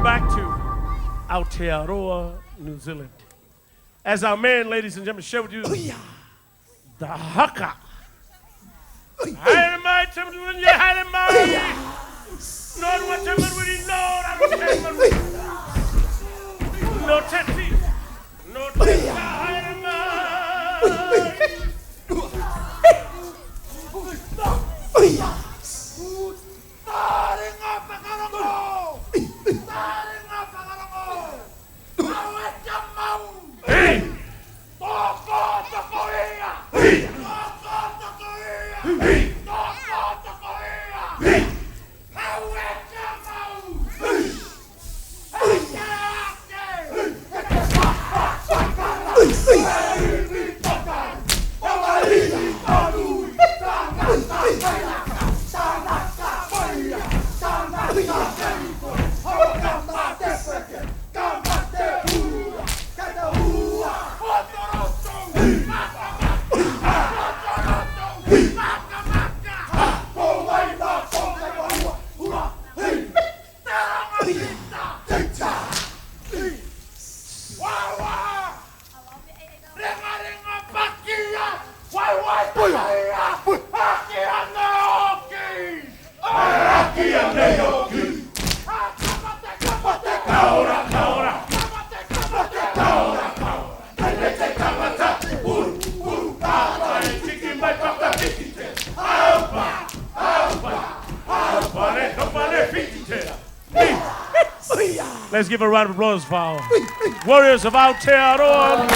back to Aotearoa, New Zealand. As our man, ladies and gentlemen, share with you the HAKA. No teti, no Let's give a round of applause for our warriors of Aotearoa.